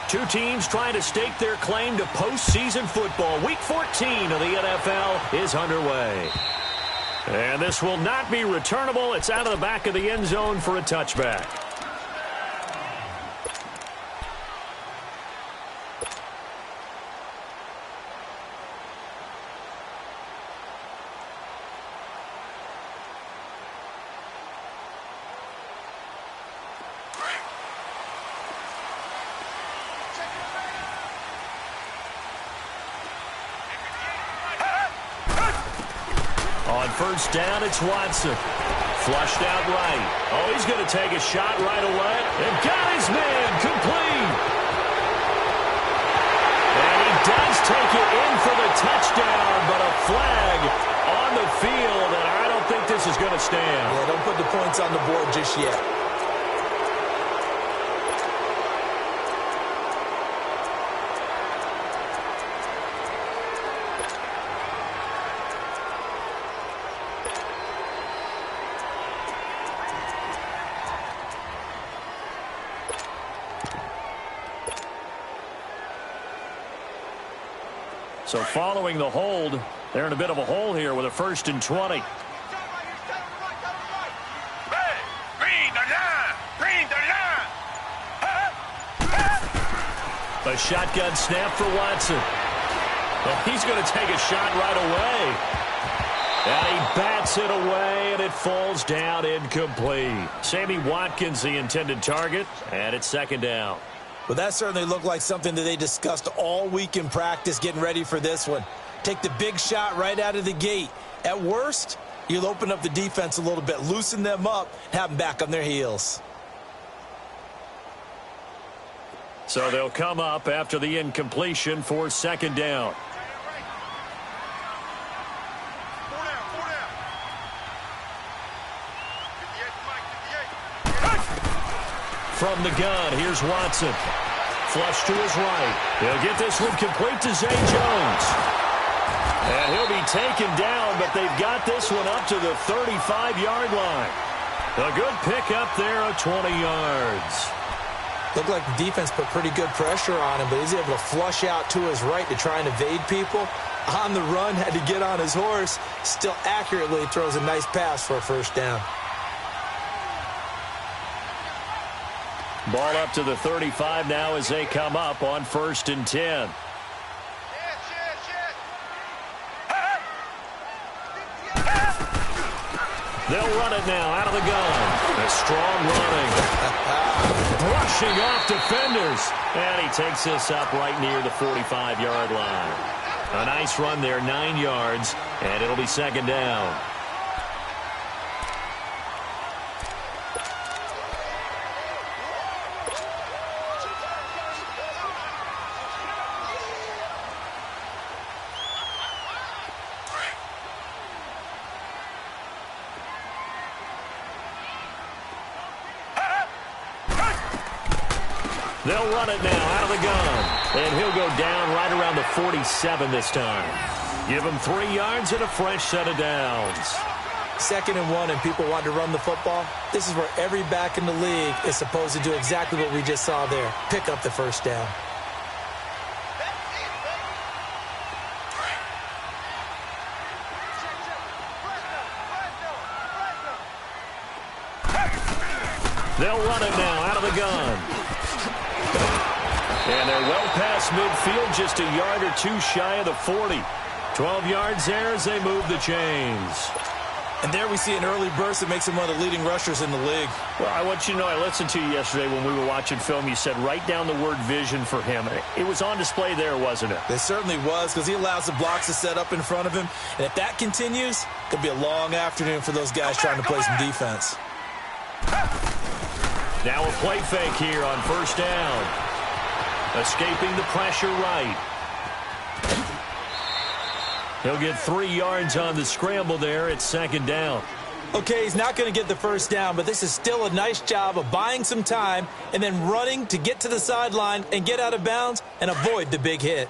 Two teams trying to stake their claim to postseason football. Week 14 of the NFL is underway. And this will not be returnable. It's out of the back of the end zone for a touchback. On first down, it's Watson. Flushed out right. Oh, he's going to take a shot right away. And got his man complete. And he does take it in for the touchdown, but a flag on the field, and I don't think this is going to stand. Yeah, don't put the points on the board just yet. So following the hold, they're in a bit of a hole here with a 1st and 20. Hey, green the line! Green the line! A shotgun snap for Watson. Well, he's going to take a shot right away. And he bats it away, and it falls down incomplete. Sammy Watkins, the intended target, and it's 2nd down. Well, that certainly looked like something that they discussed all week in practice, getting ready for this one. Take the big shot right out of the gate. At worst, you'll open up the defense a little bit, loosen them up, have them back on their heels. So they'll come up after the incompletion for 2nd down. From the gun, here's Watson. Flush to his right. He'll get this one complete to Zay Jones. And he'll be taken down, but they've got this one up to the 35-yard line. A good pickup there of 20 yards. Looked like the defense put pretty good pressure on him, but he's able to flush out to his right to try and evade people. On the run, had to get on his horse. Still accurately throws a nice pass for a 1st down. Ball up to the 35 now as they come up on 1st and 10. They'll run it now out of the gun. A strong running. Brushing off defenders. And he takes this up right near the 45-yard line. A nice run there, 9 yards, and it'll be 2nd down. They'll run it now out of the gun. And he'll go down right around the 47 this time. Give him 3 yards and a fresh set of downs. 2nd and 1 and people want to run the football. This is where every back in the league is supposed to do exactly what we just saw there. Pick up the 1st down. They'll run it now out of the gun. And they're well past midfield, just a yard or two shy of the 40. 12 yards there as they move the chains. And there we see an early burst that makes him one of the leading rushers in the league. Well, I want you to know, I listened to you yesterday when we were watching film. You said write down the word vision for him. It was on display there, wasn't it? It certainly was, because he allows the blocks to set up in front of him. And if that continues, it could be a long afternoon for those guys trying to play some defense. Now a play fake here on 1st down. Escaping the pressure right. He'll get 3 yards on the scramble there at 2nd down. Okay, he's not going to get the 1st down, but this is still a nice job of buying some time and then running to get to the sideline and get out of bounds and avoid the big hit.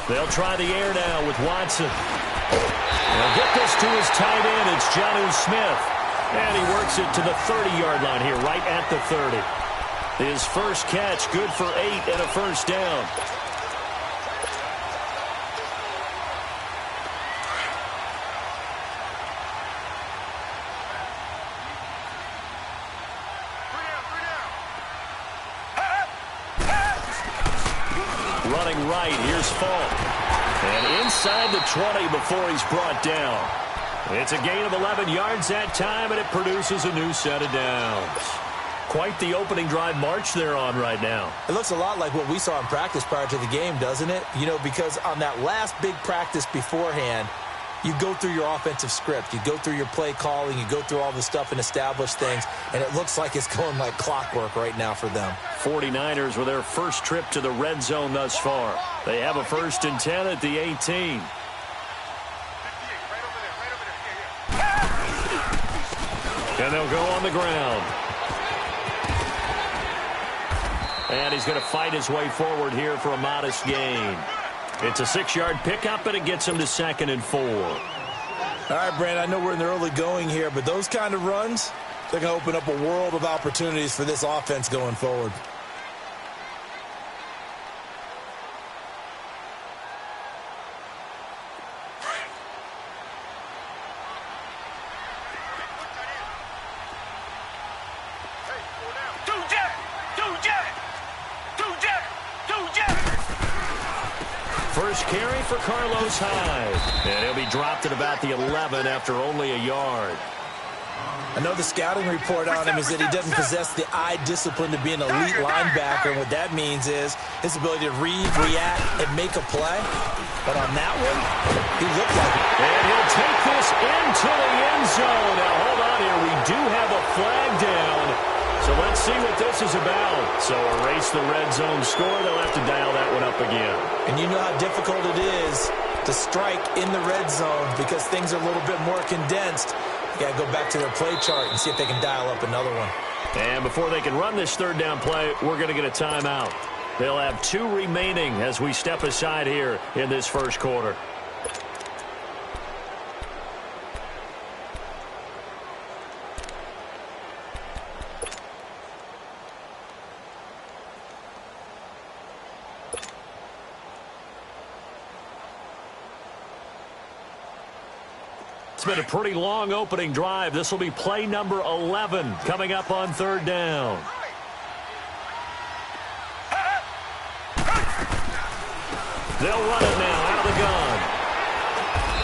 They'll try the air now with Watson. They'll get get this to his tight end. It's Jonnu Smith. And he works it to the 30-yard line here, right at the 30. His first catch, good for 8 and a first down. Running right, here's Falk. And inside the 20 before he's brought down. It's a gain of 11 yards that time, and it produces a new set of downs. Quite the opening drive march they're on right now. It looks a lot like what we saw in practice prior to the game, doesn't it? You know, because on that last big practice beforehand, you go through your offensive script. You go through your play calling. You go through all the stuff and establish things. And it looks like it's going like clockwork right now for them. 49ers with their first trip to the red zone thus far. They have a 1st and 10 at the 18. And they'll go on the ground. And he's going to fight his way forward here for a modest gain. It's a 6-yard pickup, and it gets him to 2nd and 4. All right, Brandon, I know we're in the early going here, but those kind of runs, they're going to open up a world of opportunities for this offense going forward. First carry for Carlos Hyde. And he'll be dropped at about the 11 after only a yard. I know the scouting report on him is that he doesn't possess the eye discipline to be an elite linebacker. And what that means is his ability to read, react, and make a play. But on that one, he looked like it. And he'll take this into the end zone. Now, hold on here. We do have a flag down. So let's see what this is about. So erase the red zone score. They'll have to dial that one up again. And you know how difficult it is to strike in the red zone because things are a little bit more condensed. You got to go back to their play chart and see if they can dial up another one. And before they can run this 3rd down play, we're going to get a timeout. They'll have 2 remaining as we step aside here in this first quarter. It's been a pretty long opening drive. This will be play number 11 coming up on 3rd down. They'll run it now out of the gun.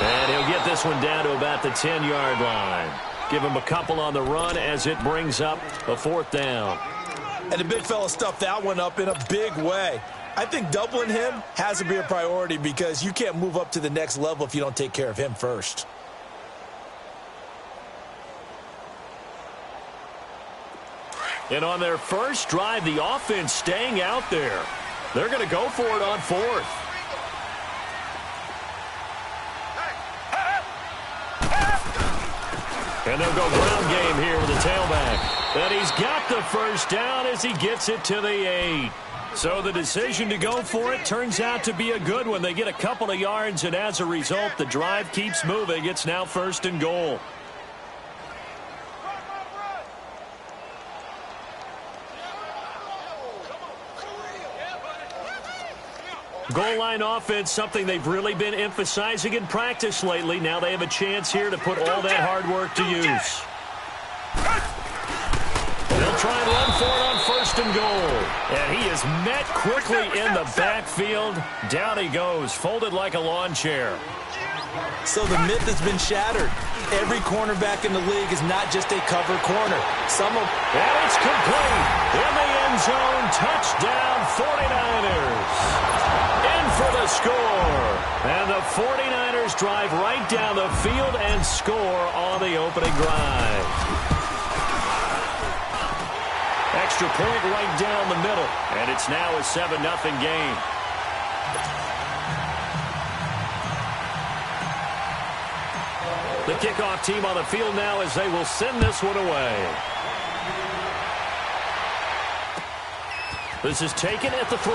And he'll get this one down to about the 10-yard line. Give him a couple on the run as it brings up a 4th down. And the big fella stuffed that one up in a big way. I think doubling him has to be a priority because you can't move up to the next level if you don't take care of him first. And on their first drive, the offense staying out there. They're going to go for it on 4th. And they'll go ground game here with the tailback. And he's got the first down as he gets it to the 8. So the decision to go for it turns out to be a good one. They get a couple of yards, and as a result, the drive keeps moving. It's now 1st and goal. Goal line offense, something they've really been emphasizing in practice lately. Now they have a chance here to put all that hard work to use. They'll try and run for it on 1st and goal. And he is met quickly in the backfield. Down he goes, folded like a lawn chair. So the myth has been shattered. Every cornerback in the league is not just a cover corner. And it's complete. In the end zone, touchdown 49ers. In for the score. And the 49ers drive right down the field and score on the opening drive. Extra point right down the middle. And it's now a 7-0 game. The kickoff team on the field now as they will send this one away. This is taken at the 3.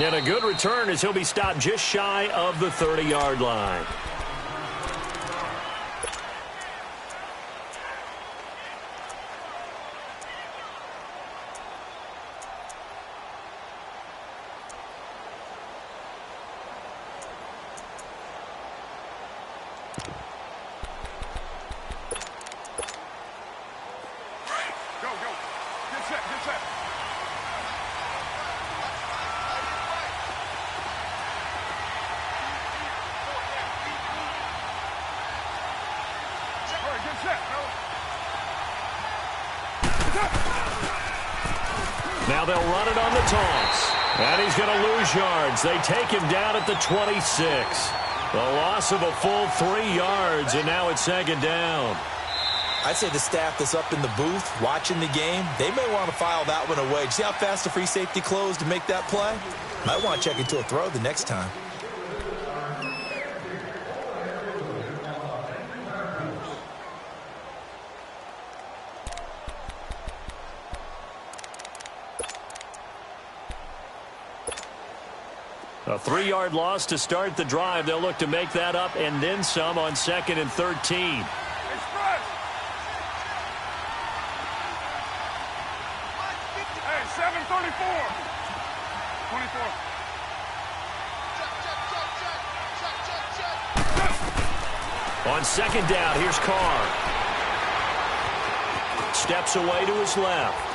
And a good return as he'll be stopped just shy of the 30-yard line. Now they'll run it on the toss. And he's going to lose yards. They take him down at the 26. The loss of a full 3 yards, and now it's second down. I'd say the staff that's up in the booth watching the game, they may want to file that one away. See how fast the free safety closed to make that play? Might want to check into a throw the next time. A 3-yard loss to start the drive. They'll look to make that up and then some on 2nd and 13. Express. Hey, 734. 24. On 2nd down, here's Carr. Steps away to his left.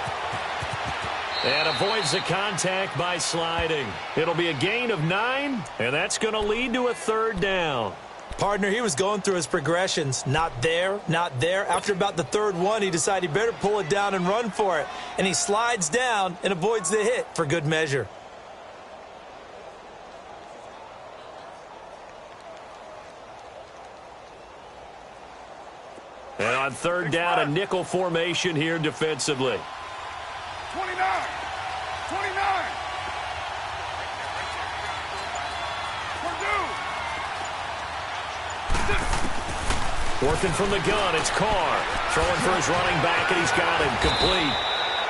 And avoids the contact by sliding. It'll be a gain of 9, and that's going to lead to a 3rd down. Partner, he was going through his progressions. Not there, not there. After about the 3rd one, he decided he better pull it down and run for it. And he slides down and avoids the hit for good measure. And on 3rd down, a nickel formation here defensively. 29. Working from the gun, it's Carr. Throwing for his running back, and he's got him complete.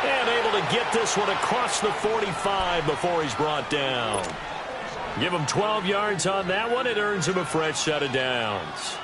And able to get this one across the 45 before he's brought down. Give him 12 yards on that one. It earns him a fresh set of downs.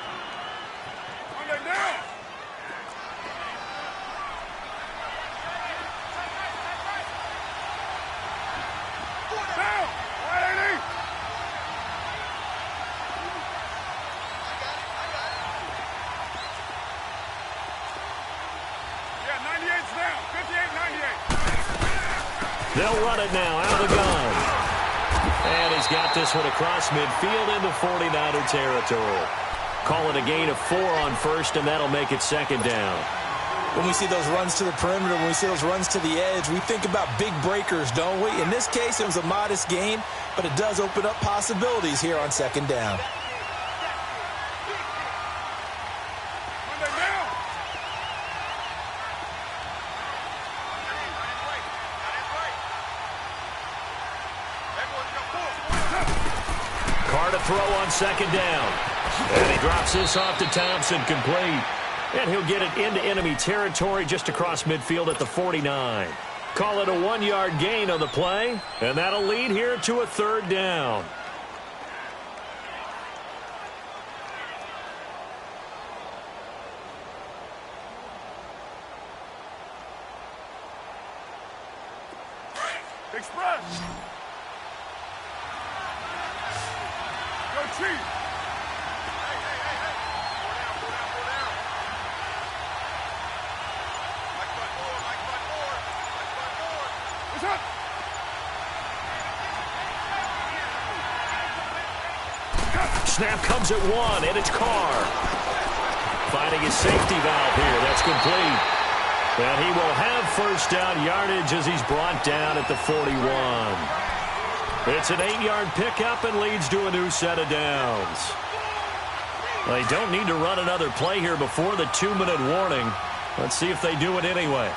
They'll run it now out of the gun. And he's got this one across midfield into 49er territory. Call it a gain of 4 on 1st, and that'll make it 2nd down. When we see those runs to the perimeter, when we see those runs to the edge, we think about big breakers, don't we? In this case, it was a modest gain, but it does open up possibilities here on 2nd down. Throw on 2nd down. And he drops this off to Thompson, complete. And he'll get it into enemy territory just across midfield at the 49. Call it a 1-yard gain on the play, and that'll lead here to a 3rd down. Express. Chief. Hey. Four down. Mike Butt forward. What's up? Snap comes at 1, and it's Carr. Finding his safety valve here. That's complete. And he will have 1st down yardage as he's brought down at the 41. It's an 8-yard pickup and leads to a new set of downs. They don't need to run another play here before the 2-minute warning. Let's see if they do it anyway.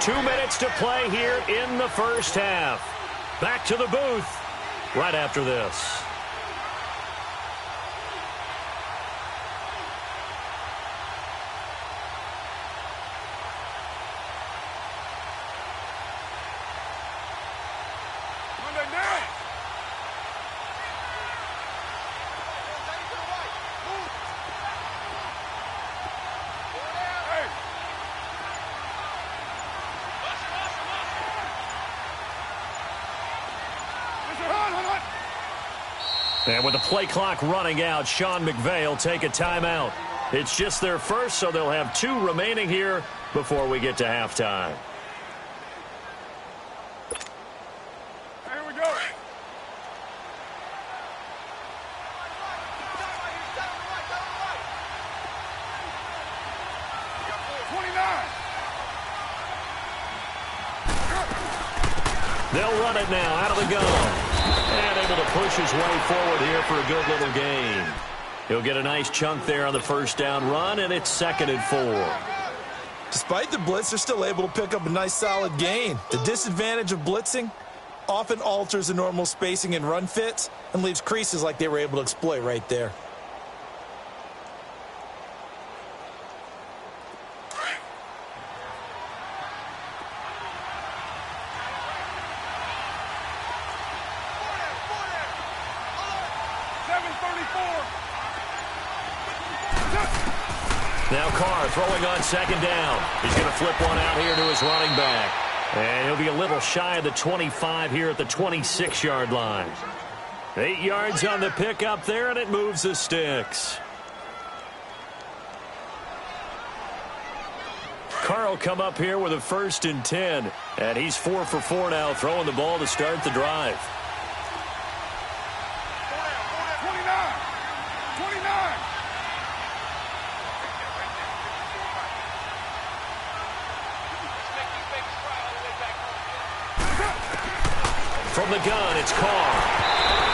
Two minutes to play here in the 1st half. Back to the booth right after this. And with the play clock running out, Sean McVay will take a timeout. It's just their first, so they'll have 2 remaining here before we get to halftime. Here we go. They'll run it now out of the gun. And able to push his way forward here for a good little gain. He'll get a nice chunk there on the first down run, and it's 2nd and 4. Despite the blitz, they're still able to pick up a nice solid gain. The disadvantage of blitzing often alters the normal spacing and run fits and leaves creases like they were able to exploit right there. Now Carr throwing on 2nd down. He's going to flip one out here to his running back. And he'll be a little shy of the 25 here at the 26-yard line. 8 yards on the pickup there, and it moves the sticks. Carr will come up here with a 1st and 10. And he's 4 for 4 now, throwing the ball to start the drive. 29. From the gun, it's Carr.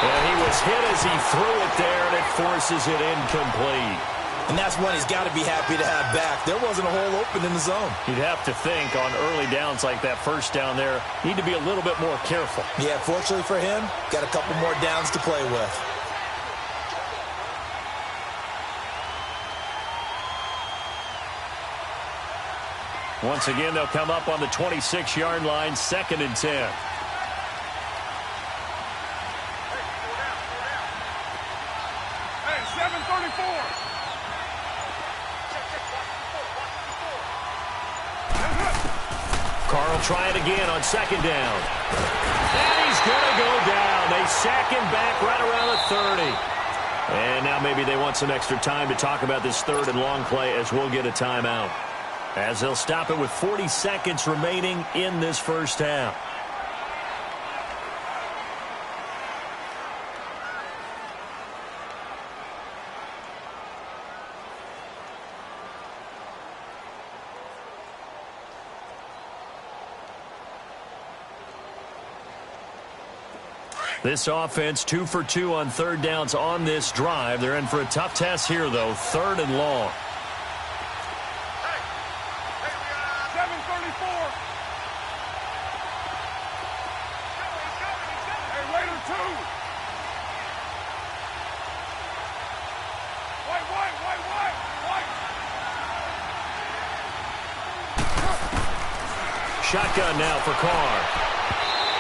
And he was hit as he threw it there, and it forces it incomplete. And that's one he's got to be happy to have back. There wasn't a hole open in the zone. You'd have to think on early downs like that first down there, need to be a little bit more careful. Yeah, fortunately for him, got a couple more downs to play with. Once again, they'll come up on the 26-yard line, 2nd and 10. Carr will try it again on 2nd down. And he's going to go down. They sack him back right around the 30. And now maybe they want some extra time to talk about this 3rd and long play as we'll get a timeout. As they'll stop it with 40 seconds remaining in this first half. This offense 2 for 2 on 3rd downs on this drive. They're in for a tough test here, though. 3rd and long. Shotgun now for Carr.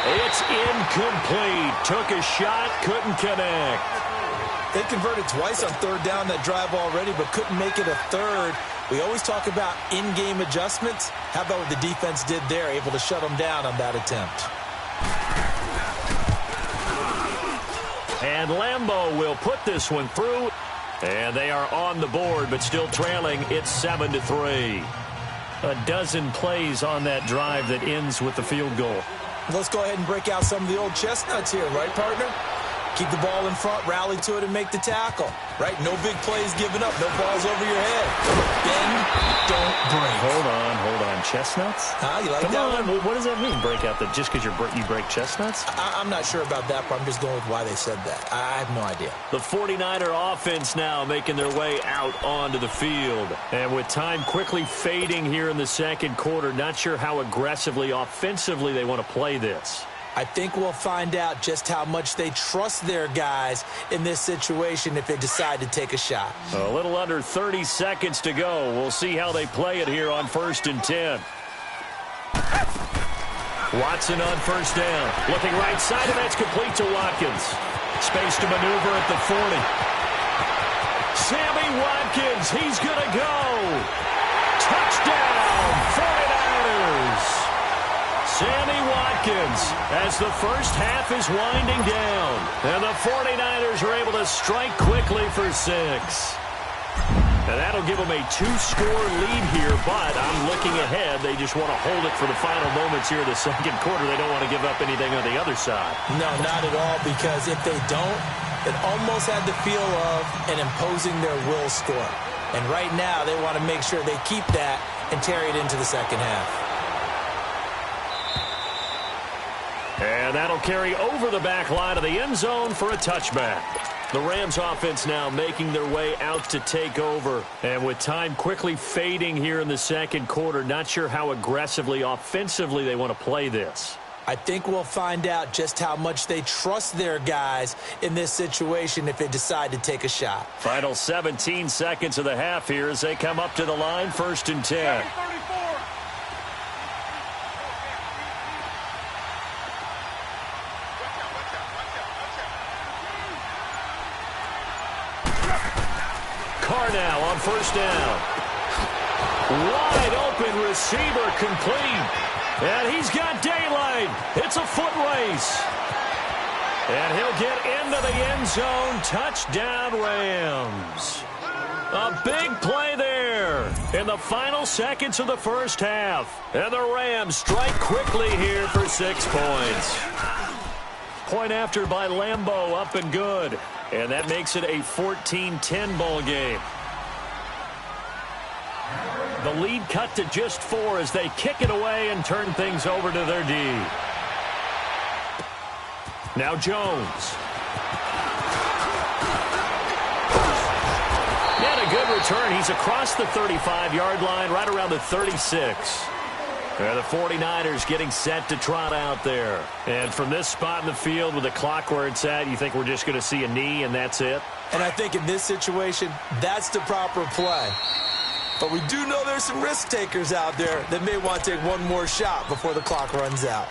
It's incomplete. Took a shot, couldn't connect. They converted twice on 3rd down that drive already, but couldn't make it a 3rd. We always talk about in-game adjustments. How about what the defense did there, able to shut them down on that attempt. And Lambeau will put this one through. And they are on the board, but still trailing. It's 7-3. A dozen plays on that drive that ends with the field goal. Let's go ahead and break out some of the old chestnuts here, right, partner? Keep the ball in front, rally to it, and make the tackle, right? No big plays given up, no balls over your head. Bend, don't break. Hold on. Chestnuts? You like Come that on. one? What does that mean, break out the just because you break chestnuts? I'm not sure about that, but I'm just going with why they said that. I have no idea. The 49er offense now making their way out onto the field. And with time quickly fading here in the 2nd quarter, not sure how aggressively, offensively they want to play this. I think we'll find out just how much they trust their guys in this situation if they decide to take a shot. A little under 30 seconds to go. We'll see how they play it here on 1st and 10. Watson on 1st down. Looking right side, and that's complete to Watkins. Space to maneuver at the 40. Sammy Watkins, he's going to go. Touchdown, 49ers. Sammy Watkins seconds as the first half is winding down. And the 49ers are able to strike quickly for 6. And that'll give them a 2-score lead here, but I'm looking ahead. They just want to hold it for the final moments here of the second quarter. They don't want to give up anything on the other side. No, not at all, because if they don't, it almost had the feel of an imposing their will score. And right now, they want to make sure they keep that and carry it into the second half. And that'll carry over the back line of the end zone for a touchback. The Rams offense now making their way out to take over. And with time quickly fading here in the second quarter, not sure how aggressively, offensively they want to play this. I think we'll find out just how much they trust their guys in this situation if they decide to take a shot. Final 17 seconds of the half here as they come up to the line, 1st and 10. Now on 1st down. Wide open receiver complete. And he's got daylight. It's a foot race. And he'll get into the end zone. Touchdown, Rams. A big play there in the final seconds of the first half. And the Rams strike quickly here for 6 points. Point after by Lambeau, up and good. And that makes it a 14-10 ball game. The lead cut to just 4 as they kick it away and turn things over to their D. Now Jones. And a good return. He's across the 35-yard line, right around the 36. And the 49ers getting set to trot out there. And from this spot in the field with the clock where it's at, you think we're just going to see a knee and that's it? And I think in this situation, that's the proper play. But we do know there's some risk takers out there that may want to take one more shot before the clock runs out.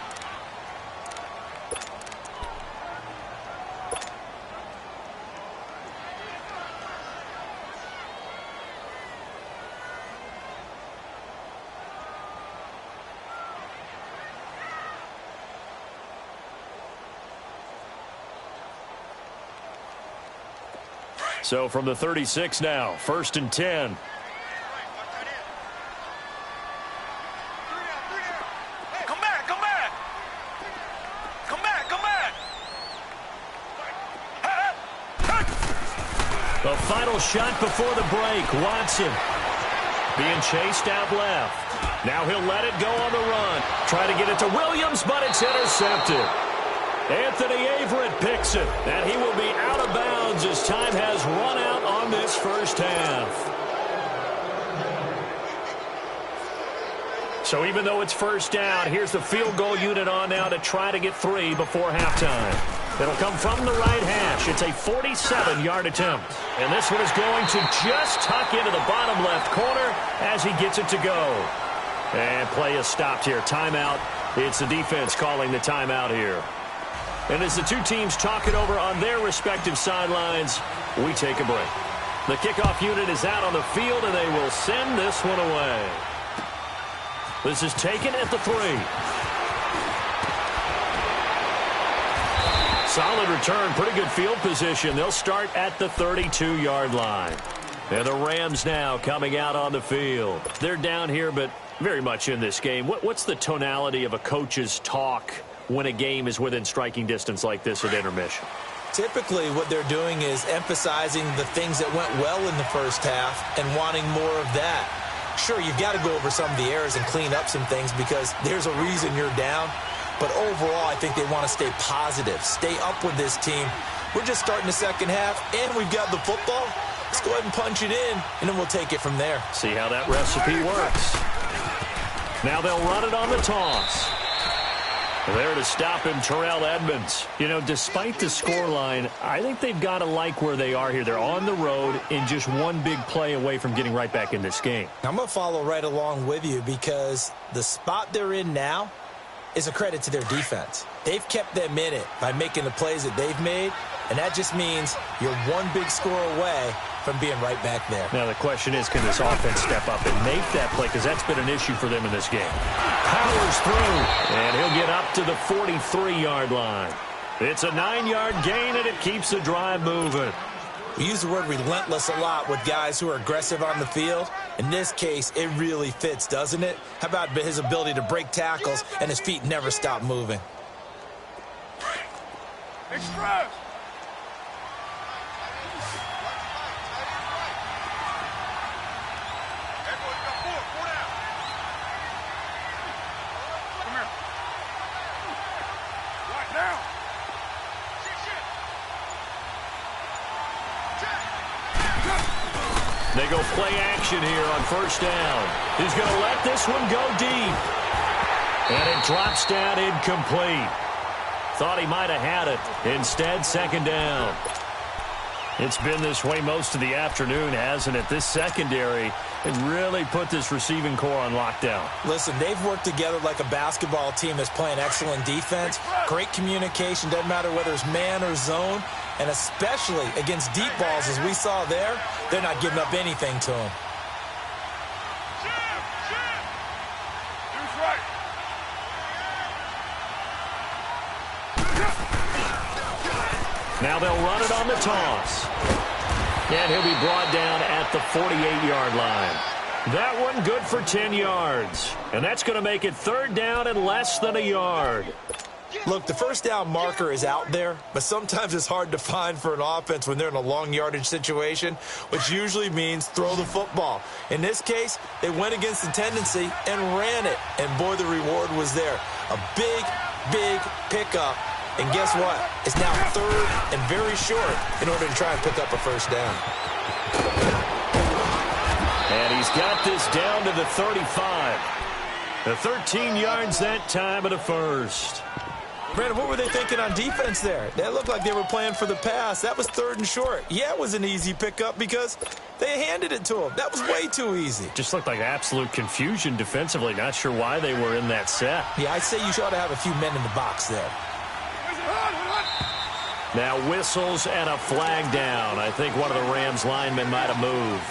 So from the 36 now, 1st and 10. The final shot before the break. Watson being chased out left. Now he'll let it go on the run. Try to get it to Williams, but it's intercepted. Anthony Averett picks it, and he will be out of bounds as time has run out on this first half. So even though it's 1st down, here's the field goal unit on now to try to get 3 before halftime. It'll come from the right hash. It's a 47-yard attempt. And this one is going to just tuck into the bottom left corner as he gets it to go. And play is stopped here. Timeout. It's the defense calling the timeout here. And as the two teams talk it over on their respective sidelines, we take a break. The kickoff unit is out on the field, and they will send this one away. This is taken at the 3. Solid return, pretty good field position. They'll start at the 32-yard line. And the Rams now coming out on the field. They're down here, but very much in this game. What's the tonality of a coach's talk when a game is within striking distance like this at intermission? Typically, what they're doing is emphasizing the things that went well in the first half and wanting more of that. Sure, you've got to go over some of the errors and clean up some things because there's a reason you're down. But overall, I think they want to stay positive, stay up with this team. We're just starting the second half, and we've got the football. Let's go ahead and punch it in, and then we'll take it from there. See how that recipe works. Now they'll run it on the toss. There to stop him, Terrell Edmonds. You know, despite the scoreline, I think they've got to like where they are here. They're on the road and just one big play away from getting right back in this game. I'm going to follow right along with you because the spot they're in now is a credit to their defense. They've kept them in it by making the plays that they've made, And that just means you're one big score away from being right back there. Now the question is, can this offense step up and make that play? Because that's been an issue for them in this game. Powers through, and he'll get up to the 43-yard line. It's a 9-yard gain, and it keeps the drive moving. We use the word relentless a lot with guys who are aggressive on the field. In this case, it really fits, doesn't it? How about his ability to break tackles and his feet never stop moving? Express. They go play action here on first down. He's going to let this one go deep. And it drops down incomplete. Thought he might have had it. Instead, second down. It's been this way most of the afternoon, hasn't it? This secondary has really put this receiving core on lockdown. Listen, they've worked together like a basketball team that's playing excellent defense. Great communication, doesn't matter whether it's man or zone. And especially against deep balls, as we saw there, they're not giving up anything to them. Now they'll run it on the toss. And he'll be brought down at the 48-yard line. That one good for 10 yards. And that's going to make it third down and less than a yard. Look, the first down marker is out there, but sometimes it's hard to find for an offense when they're in a long yardage situation, which usually means throw the football. In this case, they went against the tendency and ran it. And boy, the reward was there. A big, big pickup. And guess what? It's now third and very short in order to try and pick up a first down. And he's got this down to the 35. The 13 yards that time of the first. Brandon, what were they thinking on defense there? That looked like they were playing for the pass. That was third and short. Yeah, it was an easy pickup because they handed it to him. That was way too easy. Just looked like absolute confusion defensively. Not sure why they were in that set. Yeah, I'd say you ought to have a few men in the box there. Now whistles and a flag down. I think one of the Rams linemen might have moved.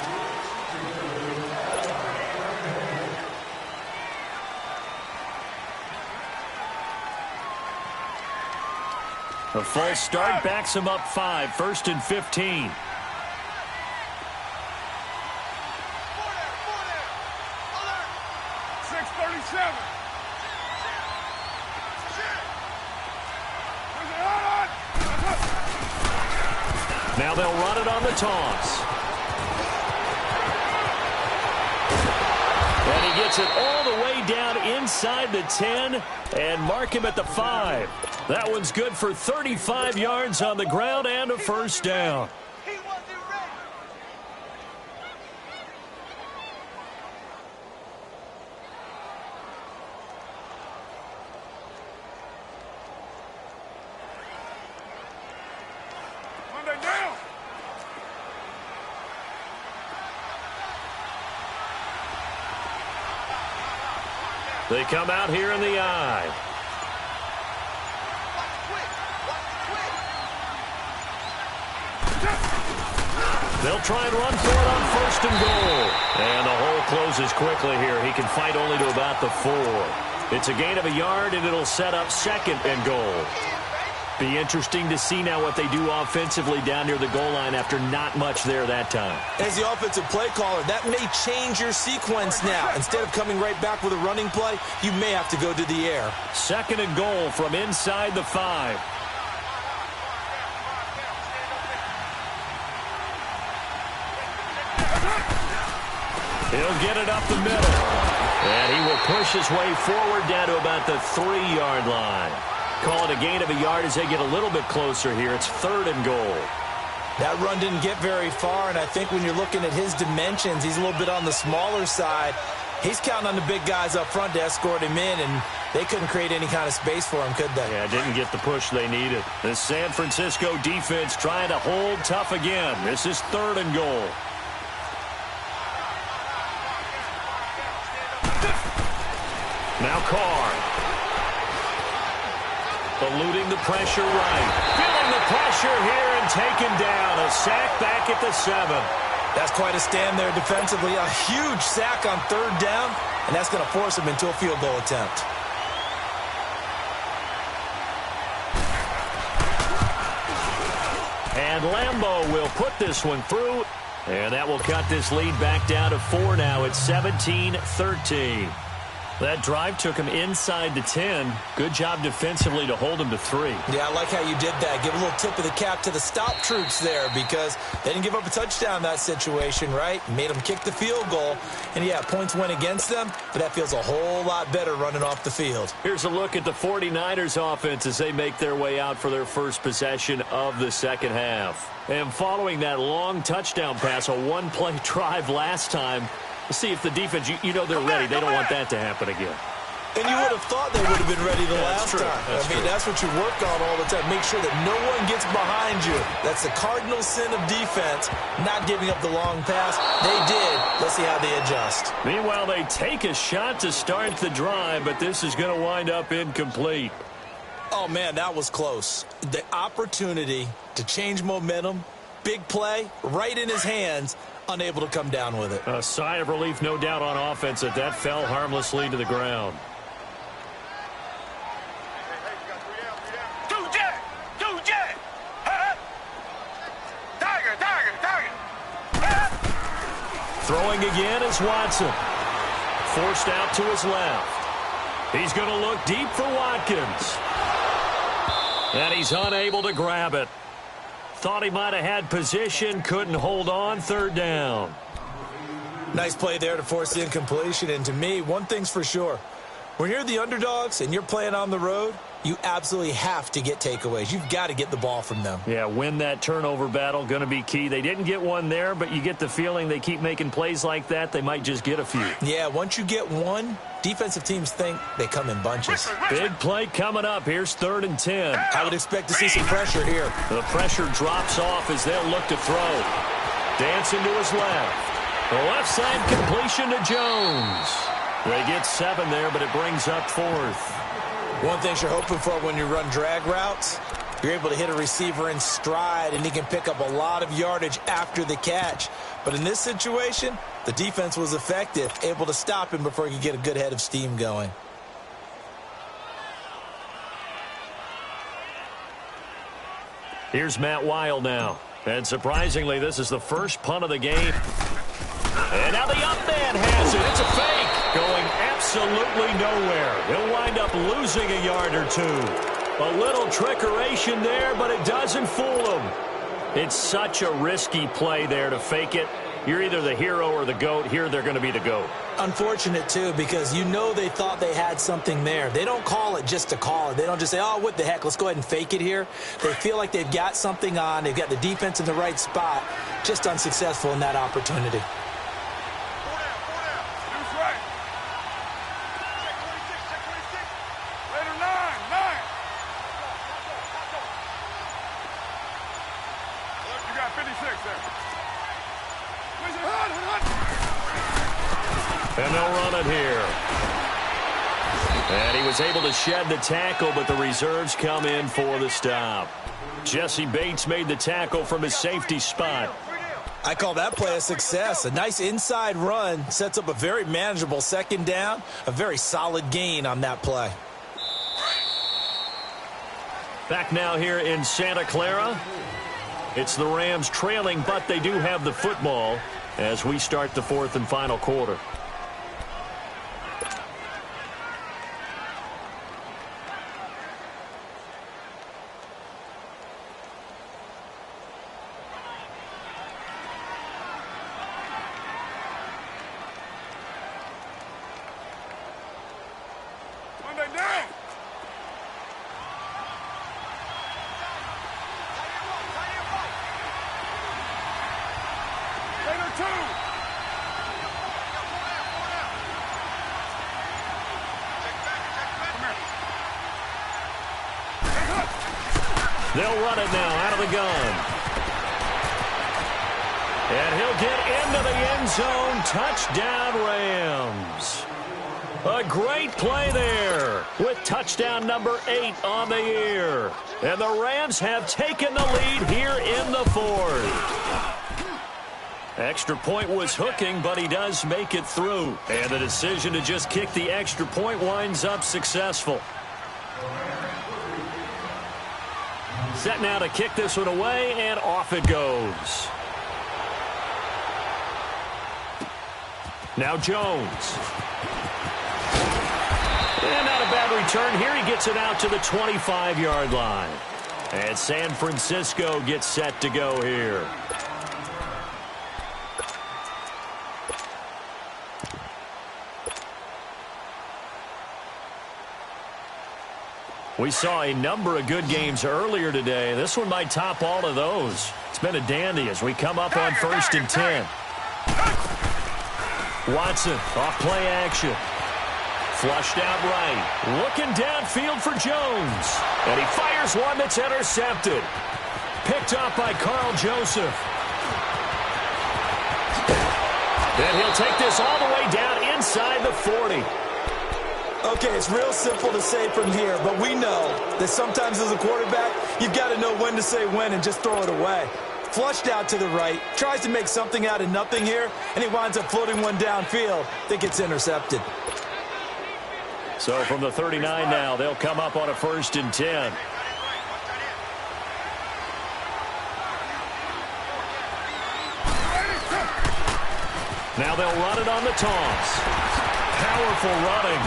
A false start backs him up 5, 1st and 15. Now they'll run it on the toss. And he gets it all the way down inside the 10 and mark him at the 5. That one's good for 35 yards on the ground and a first down. They come out here in the eye. They'll try and run for it on 1st and goal. And the hole closes quickly here. He can fight only to about the 4. It's a gain of a yard, and it'll set up 2nd and goal. Be interesting to see now what they do offensively down near the goal line after not much there that time. As the offensive play caller, that may change your sequence now. Instead of coming right back with a running play, you may have to go to the air. 2nd and goal from inside the 5. He'll get it up the middle. And he will push his way forward down to about the 3-yard line. Call it a gain of a yard as they get a little bit closer here. It's 3rd and goal. That run didn't get very far, and I think when you're looking at his dimensions, he's a little bit on the smaller side. He's counting on the big guys up front to escort him in, and they couldn't create any kind of space for him, could they? Yeah, didn't get the push they needed. The San Francisco defense trying to hold tough again. This is 3rd and goal. Now Carr. Eluding the pressure right. Feeling the pressure here and taken down. A sack back at the 7. That's quite a stand there defensively. A huge sack on 3rd down, and that's going to force him into a field goal attempt. And Lambeau will put this one through, and that will cut this lead back down to 4 now. It's 17-13. That drive took him inside the 10. Good job defensively to hold him to 3. Yeah, I like how you did that. Give a little tip of the cap to the stop troops there because they didn't give up a touchdown in that situation, right? Made them kick the field goal. And, yeah, points went against them, but that feels a whole lot better running off the field. Here's a look at the 49ers offense as they make their way out for their first possession of the second half. And following that long touchdown pass, a one-play drive last time, we'll see if the defense, you know they're ready. They don't want that to happen again. And you would have thought they would have been ready the last true. time. That's what you work on all the time. Make sure that no one gets behind you. That's the cardinal sin of defense, not giving up the long pass. They did. Let's see how they adjust. Meanwhile, they take a shot to start the drive, but this is going to wind up incomplete. Oh, man, that was close. The opportunity to change momentum, big play, right in his hands, unable to come down with it. A sigh of relief, no doubt, on offense that fell harmlessly to the ground. Throwing again is Watson. Forced out to his left. He's going to look deep for Watkins. And he's unable to grab it. Thought he might have had position, couldn't hold on, 3rd down. Nice play there to force the incompletion. And to me, one thing's for sure. When you're the underdogs and you're playing on the road, you absolutely have to get takeaways. You've got to get the ball from them. Yeah, win that turnover battle, going to be key. They didn't get one there, but you get the feeling they keep making plays like that, they might just get a few. Yeah, once you get one, defensive teams think they come in bunches. Big play coming up. Here's 3rd and 10. I would expect to see some pressure here. The pressure drops off as they'll look to throw. Dancing to his left. The left side completion to Jones. They get 7 there, but it brings up 4th. One thing you're hoping for when you run drag routes, you're able to hit a receiver in stride, and he can pick up a lot of yardage after the catch. But in this situation, the defense was effective, able to stop him before he could get a good head of steam going. Here's Matt Weil now. And surprisingly, this is the first punt of the game. And now the up man has it. It's a fake. Going absolutely nowhere. He'll wind up losing a yard or 2. A little trickeration there, but it doesn't fool him. It's such a risky play there to fake it. You're either the hero or the GOAT. Here they're going to be the GOAT. Unfortunate, too, because you know they thought they had something there. They don't call it just to call it. They don't just say, oh, what the heck, let's go ahead and fake it here. They feel like they've got something on. They've got the defense in the right spot. Just unsuccessful in that opportunity. And they'll run it here. And he was able to shed the tackle, but the reserves come in for the stop. Jesse Bates made the tackle from his safety spot. I call that play a success. A nice inside run sets up a very manageable 2nd down. A very solid gain on that play. Back now here in Santa Clara. It's the Rams trailing, but they do have the football as we start the 4th and final quarter. They'll run it now out of the gun. And he'll get into the end zone. Touchdown, Rams. A great play there with touchdown number 8 on the year. And the Rams have taken the lead here in the fourth. Extra point was hooking, but he does make it through. And the decision to just kick the extra point winds up successful. Set now to kick this one away, and off it goes. Now Jones. And not a bad return here. He gets it out to the 25-yard line. And San Francisco gets set to go here. We saw a number of good games earlier today. This one might top all of those. It's been a dandy as we come up on 1st and 10. Watson, off play action. Flushed out right. Looking downfield for Jones. And he fires one that's intercepted. Picked up by Carl Joseph. And he'll take this all the way down inside the 40. Okay, it's real simple to say from here, but we know that sometimes as a quarterback, you've got to know when to say when and just throw it away. Flushed out to the right, tries to make something out of nothing here, and he winds up floating one downfield that gets intercepted. So from the 39 now, they'll come up on a 1st and 10. Now they'll run it on the toss. Powerful running.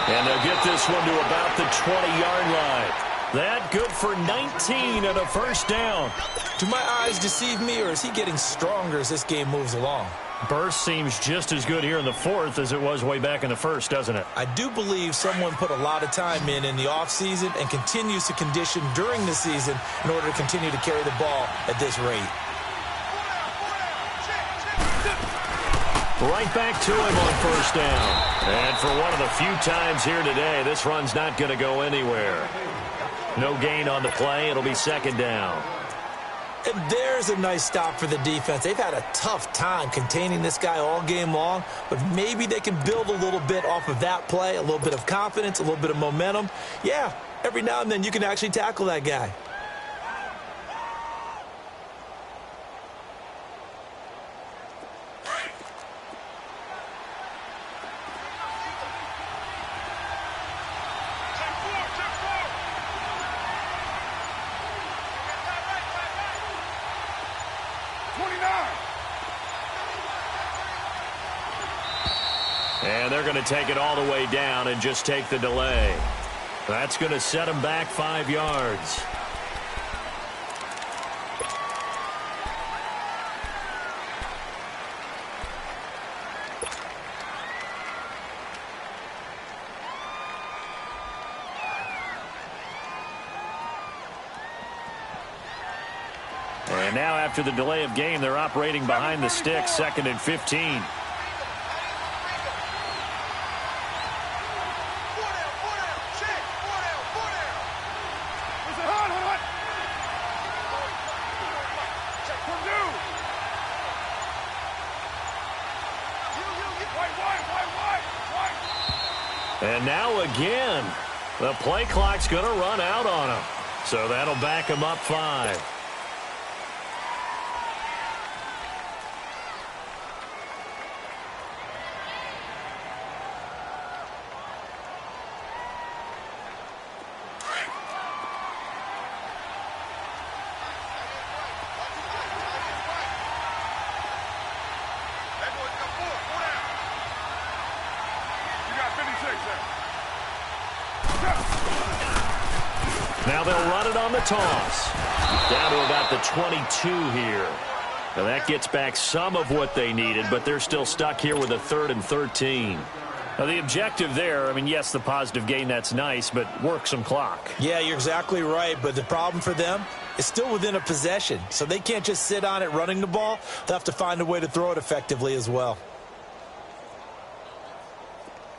And they'll get this one to about the 20-yard line. That good for 19 and a 1st down. Do my eyes deceive me, or is he getting stronger as this game moves along? Burst seems just as good here in the 4th as it was way back in the 1st, doesn't it? I do believe someone put a lot of time in the offseason and continues to condition during the season in order to continue to carry the ball at this rate. Right back to him on 1st down. And for one of the few times here today, this run's not going to go anywhere. No gain on the play. It'll be 2nd down. And there's a nice stop for the defense. They've had a tough time containing this guy all game long, but maybe they can build a little bit off of that play, a little bit of confidence, a little bit of momentum. Yeah, every now and then you can actually tackle that guy. And they're going to take it all the way down and just take the delay. That's going to set them back 5 yards. And now after the delay of game, they're operating behind the sticks, 2nd and 15. And now again, the play clock's going to run out on him. So that'll back him up 5. Now they'll run it on the toss. Down to about the 22 here. Now that gets back some of what they needed, but they're still stuck here with a 3rd and 13. Now the objective there, I mean, yes, the positive gain, that's nice, but work some clock. Yeah, you're exactly right, but the problem for them is still within a possession, so they can't just sit on it running the ball. They'll have to find a way to throw it effectively as well.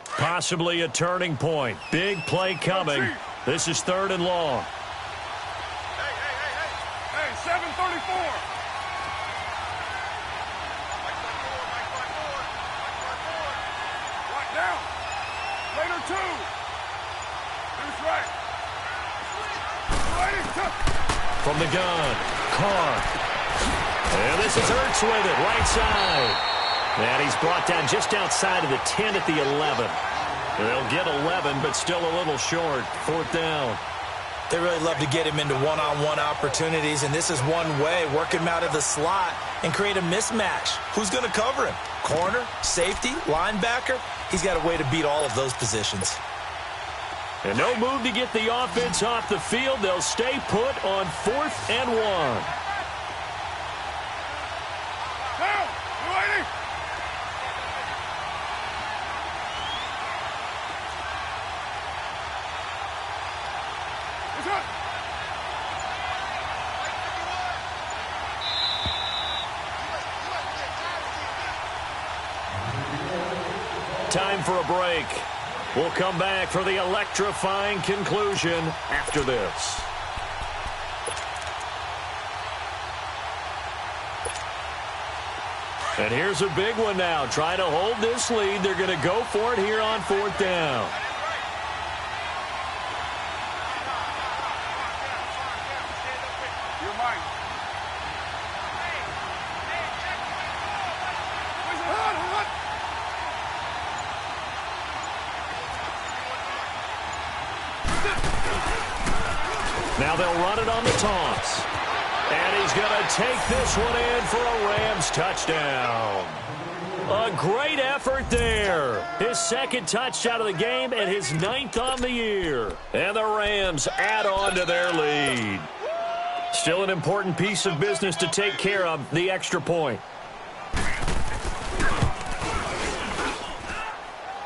Possibly a turning point. Big play coming. This is 3rd and long. Hey, 734. Right 2. Finish right. From the gun, Carr. And this is Ertz with it, right side. And he's brought down just outside of the 10 at the 11. They'll get 11, but still a little short. 4th down. They really love to get him into one-on-one opportunities, and this is one way, work him out of the slot and create a mismatch. Who's going to cover him? Corner, safety, linebacker? He's got a way to beat all of those positions. And no move to get the offense off the field. They'll stay put on 4th and 1. Down. You ready? Time for a break. We'll come back for the electrifying conclusion after this. And here's a big one now. Trying to hold this lead. They're going to go for it here on 4th down. Now they'll run it on the toss. And he's going to take this one in for a Rams touchdown. A great effort there. His 2nd touchdown of the game and his 9th on the year. And the Rams add on to their lead. Still an important piece of business to take care of, the extra point.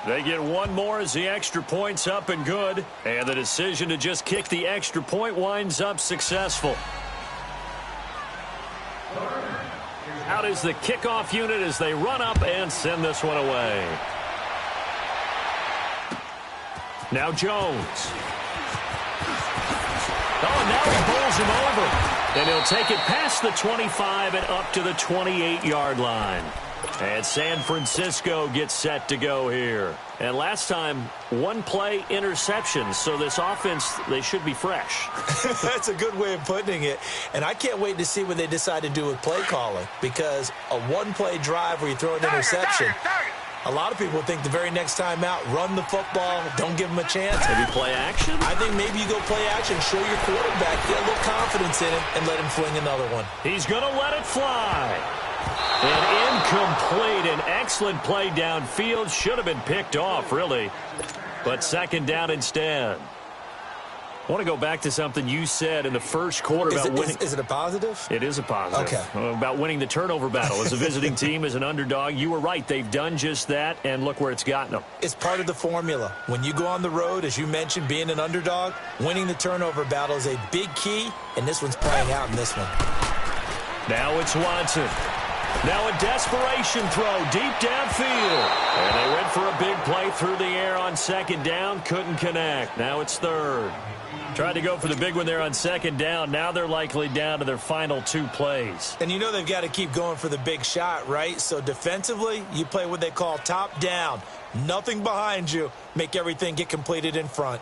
They get one more as the extra point's up and good. And the decision to just kick the extra point winds up successful. Out is the kickoff unit as they run up and send this one away. Now Jones. Oh, now he bowls him over. And he'll take it past the 25 and up to the 28-yard line. And San Francisco gets set to go here. And last time, 1-play interception. So this offense, they should be fresh. That's a good way of putting it. And I can't wait to see what they decide to do with play calling. Because a 1-play drive where you throw an interception, a lot of people think the very next time out, run the football, don't give them a chance. Maybe play action? I think maybe you go play action, show your quarterback, get a little confidence in him, and let him fling another one. He's going to let it fly. And incomplete. An excellent play downfield. Should have been picked off, really. But 2nd down instead. I want to go back to something you said in the first quarter about winning. Is it a positive? It is a positive. Okay. About winning the turnover battle. As a visiting team, as an underdog, you were right. They've done just that, and look where it's gotten them. It's part of the formula. When you go on the road, as you mentioned, being an underdog, winning the turnover battle is a big key, and this one's playing out in this one. Now it's Watson. Now a desperation throw deep downfield. And they went for a big play through the air on 2nd down. Couldn't connect. Now it's 3rd. Tried to go for the big one there on 2nd down. Now they're likely down to their final 2 plays. And you know they've got to keep going for the big shot, right? So defensively, you play what they call top down. Nothing behind you. Make everything get completed in front.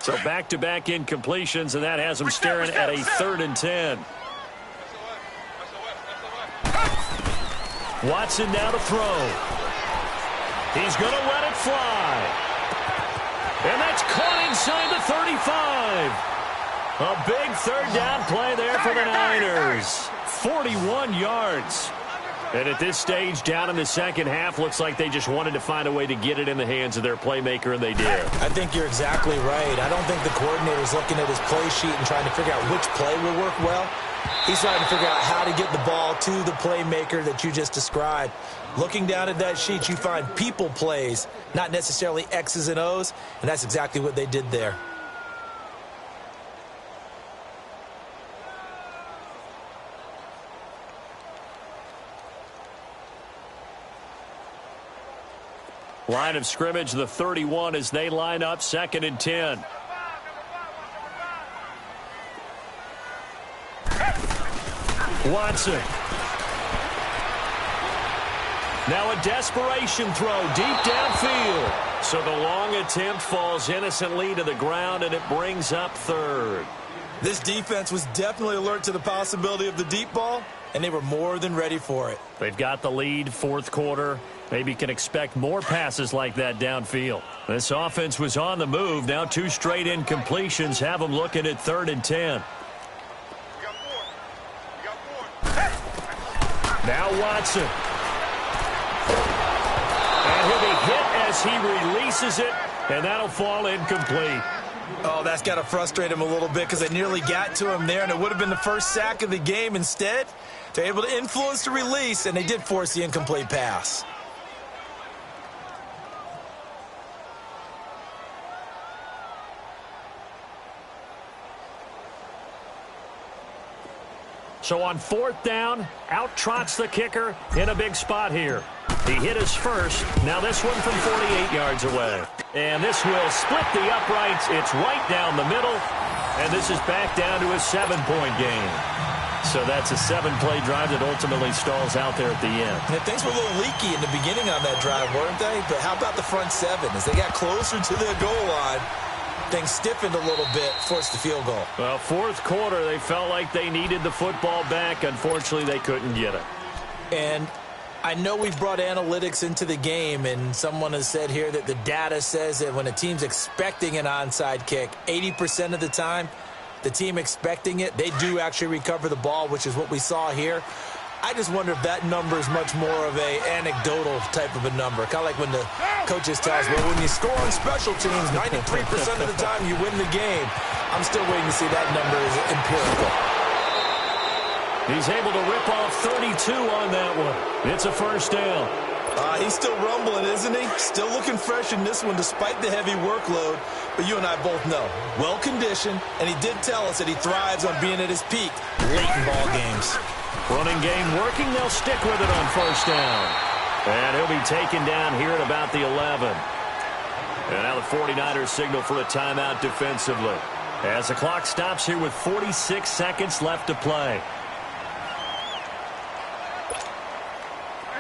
So back-to-back incompletions, and that has them staring at a 3rd and 10. Watson now to throw. He's going to let it fly. And that's caught inside the 35. A big 3rd down play there for the Niners. 41 yards. And at this stage, down in the 2nd half, looks like they just wanted to find a way to get it in the hands of their playmaker, and they did. I think you're exactly right. I don't think the coordinator's looking at his play sheet and trying to figure out which play will work well. He's trying to figure out how to get the ball to the playmaker that you just described. Looking down at that sheet, you find people plays, not necessarily X's and O's, and that's exactly what they did there. Line of scrimmage, the 31 as they line up 2nd and 10. Watson. Now a desperation throw deep downfield. So the long attempt falls innocently to the ground, and it brings up third. This defense was definitely alert to the possibility of the deep ball, and they were more than ready for it. They've got the lead, fourth quarter. Maybe can expect more passes like that downfield. This offense was on the move. Now 2 straight incompletions have them looking at 3rd and 10. Now Watson. And he'll be hit as he releases it, and that'll fall incomplete. Oh, that's got to frustrate him a little bit because they nearly got to him there, and it would have been the first sack of the game. Instead, they're able to influence the release, and they did force the incomplete pass. So on 4th down, out trots the kicker in a big spot here. He hit his first. Now this one from 48 yards away. And this will split the uprights. It's right down the middle. And this is back down to a 7-point game. So that's a 7-play drive that ultimately stalls out there at the end. And things were a little leaky in the beginning on that drive, weren't they? But how about the front 7? As they got closer to the goal line, things stiffened a little bit, forced the field goal. Well, fourth quarter, they felt like they needed the football back. Unfortunately, they couldn't get it. And I know we've brought analytics into the game, and someone has said here that the data says that when a team's expecting an onside kick, 80% of the time, the team expecting it, they do actually recover the ball, which is what we saw here. I just wonder if that number is much more of a anecdotal type of a number. Kind of like when the coaches tell us, well, when you score on special teams, 93% of the time you win the game. I'm still waiting to see that number is empirical. He's able to rip off 32 on that one. It's a first down. He's still rumbling, isn't he? Still looking fresh in this one despite the heavy workload. But you and I both know, well-conditioned, and he did tell us that he thrives on being at his peak late in ball games. Running game working. They'll stick with it on first down. And he'll be taken down here at about the 11. And now the 49ers signal for a timeout defensively, as the clock stops here with 46 seconds left to play.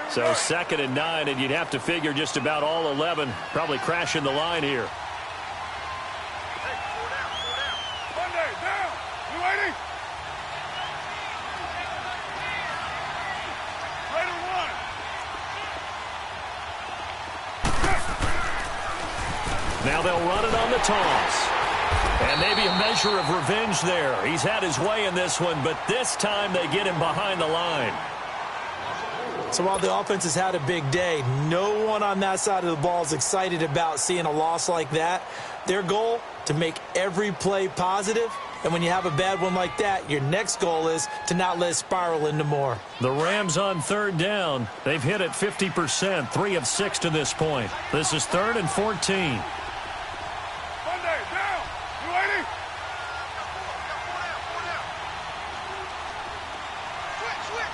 So 2nd and 9, and you'd have to figure just about all 11 probably crashing the line here. Monday, down. You waiting? Raider 1. Now they'll run it on the toss. And maybe a measure of revenge there. He's had his way in this one, but this time they get him behind the line. So while the offense has had a big day, no one on that side of the ball is excited about seeing a loss like that. Their goal, to make every play positive. And when you have a bad one like that, your next goal is to not let it spiral into more. The Rams on 3rd down. They've hit it 50%, 3 of 6 to this point. This is 3rd and 14. Monday, down. You waiting? Switch.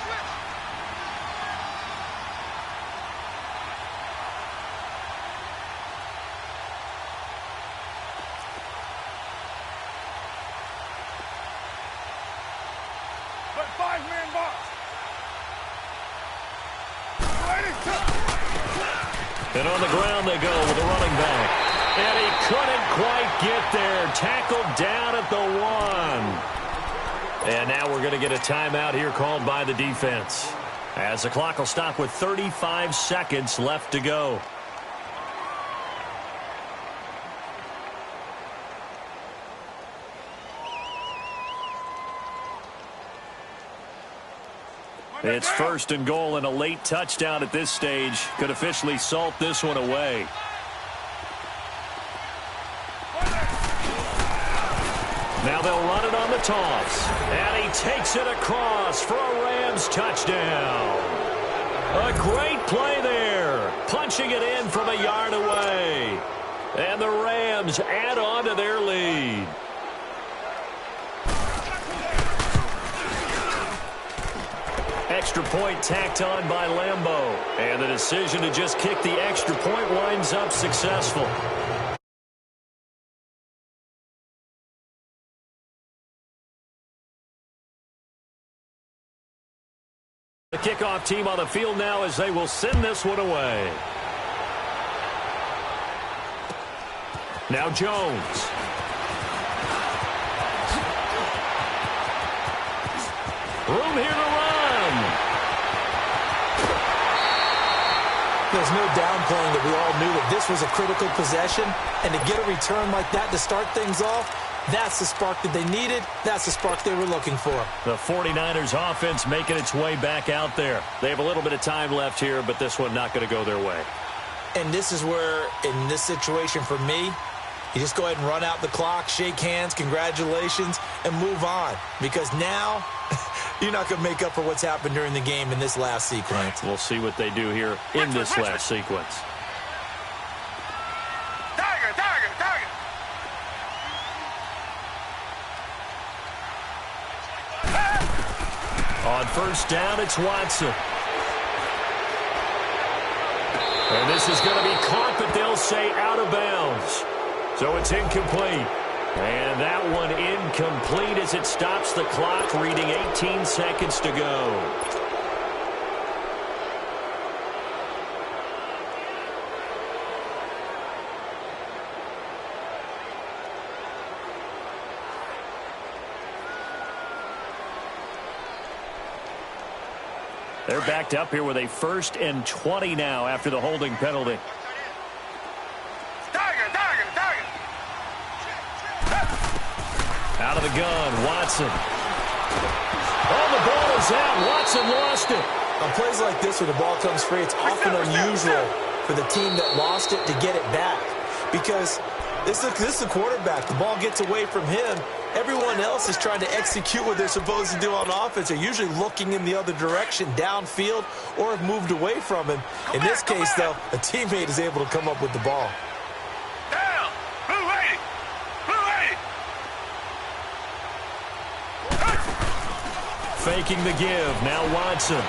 But 5-man box. You waiting? And on the ground they go with the running back. And he couldn't quite get there. Tackled down at the 1. And now we're going to get a timeout here called by the defense, as the clock will stop with 35 seconds left to go. It's 1st and goal, and a late touchdown at this stage could officially salt this one away. Now they'll run it on the toss. And he takes it across for a Rams touchdown. A great play there. Punching it in from a yard away. And the Rams add on to their lead. Extra point tacked on by Lambeau. And the decision to just kick the extra point winds up successful. The kickoff team on the field now as they will send this one away. Now Jones. Room here to run. There's no downplaying that we all knew that this was a critical possession, and to get a return like that to start things off, that's the spark that they needed. That's the spark they were looking for. The 49ers offense making its way back out there. They have a little bit of time left here, but this one not going to go their way. And this is where, in this situation for me, you just go ahead and run out the clock, shake hands, congratulations, and move on. Because now, you're not going to make up for what's happened during the game in this last sequence. We'll see what they do here in this last sequence. Target. On first down, it's Watson. And this is going to be caught, but they'll say out of bounds. So it's incomplete. And that one incomplete as it stops the clock, reading 18 seconds to go. They're backed up here with a 1st and 20 now after the holding penalty. Target. Out of the gun, Watson. Oh, the ball is out. Watson lost it. On plays like this where the ball comes free, it's often unusual for the team that lost it to get it back. Because this is the quarterback. The ball gets away from him. Everyone else is trying to execute what they're supposed to do on offense. They're usually looking in the other direction, downfield, or have moved away from him. In this case, though, a teammate is able to come up with the ball. Down. Blue 80. Faking the give. Now Watson.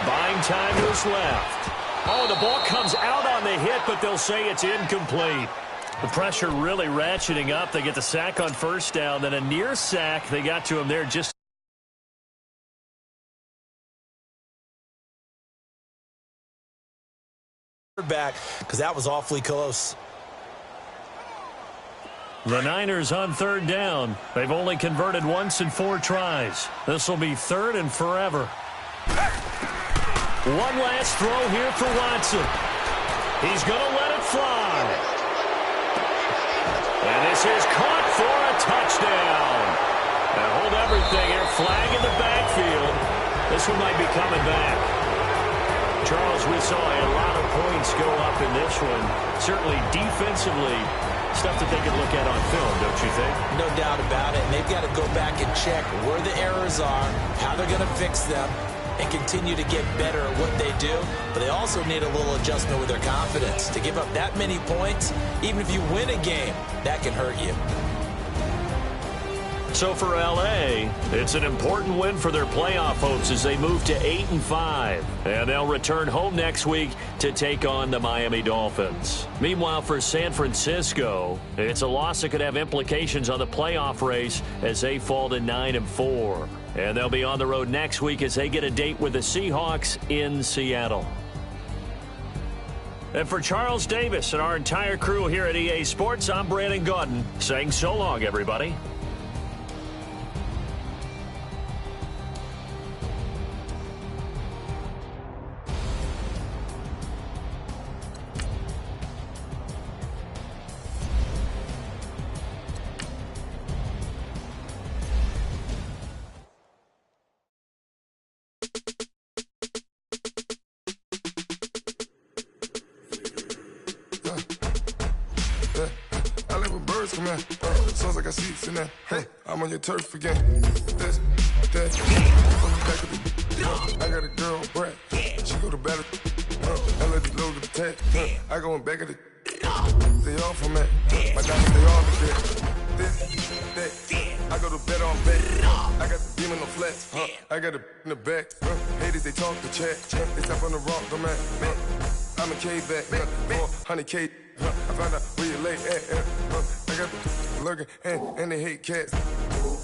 Buying time to his left. Oh, the ball comes out on the hit, but they'll say it's incomplete. The pressure really ratcheting up. They get the sack on first down, then a near sack. They got to him there just back because that was awfully close. the Niners on third down. They've only converted once in 4 tries. This will be 3rd and forever. One last throw here for Watson. He's going to let it fly. And this is caught for a touchdown. Now hold everything here. Flag in the backfield. This one might be coming back. Charles, we saw a lot of points go up in this one. Certainly defensively, stuff that they can look at on film, don't you think? No doubt about it. And they've got to go back and check where the errors are, how they're going to fix them, and continue to get better at what they do. But they also need a little adjustment with their confidence. To give up that many points, even if you win a game, that can hurt you. So for L.A., it's an important win for their playoff hopes as they move to 8-5. And they'll return home next week to take on the Miami Dolphins. Meanwhile, for San Francisco, it's a loss that could have implications on the playoff race as they fall to 9-4. And they'll be on the road next week as they get a date with the Seahawks in Seattle. And for Charles Davis and our entire crew here at EA Sports, I'm Brandon Gaudin saying so long, everybody. Sounds like I see it in there. Hey, I'm on your turf again. This, that, from the back of the. I got a girl, Brad. She go to battle. I let it load the tag. I go in back of the. They all from that. My diamonds, they all be there. This, that. I go to bed on bed. I got the demon on flats. I got it in the back. Haters, they talk the chat. They step on the rock, I'm at. I'm a K-back. 400K. I found out where you lay at. I got the lurking and they hate cats.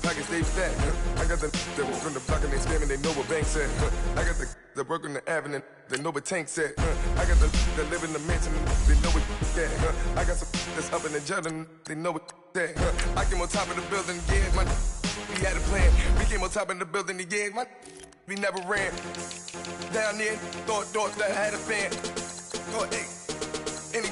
pockets stay fat. I got the that was from the block and they spamming, they know what banks at. I got the that work on the avenue, they know what tanks at. I got the that live in the mansion, they know what that. I got some that's up in the jungle, they know what that. I came on top of the building, yeah, my we had a plan. We came on top of the building, yeah, my we never ran. Down there, thought that I had a fan. Oh, hey, any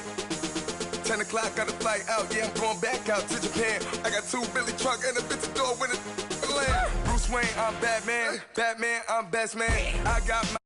10 o'clock, got a flight out, yeah, I'm going back out to Japan. I got 2 Billy truck and a bitch door with a land. Bruce Wayne, I'm Batman. Batman, I'm best man. I got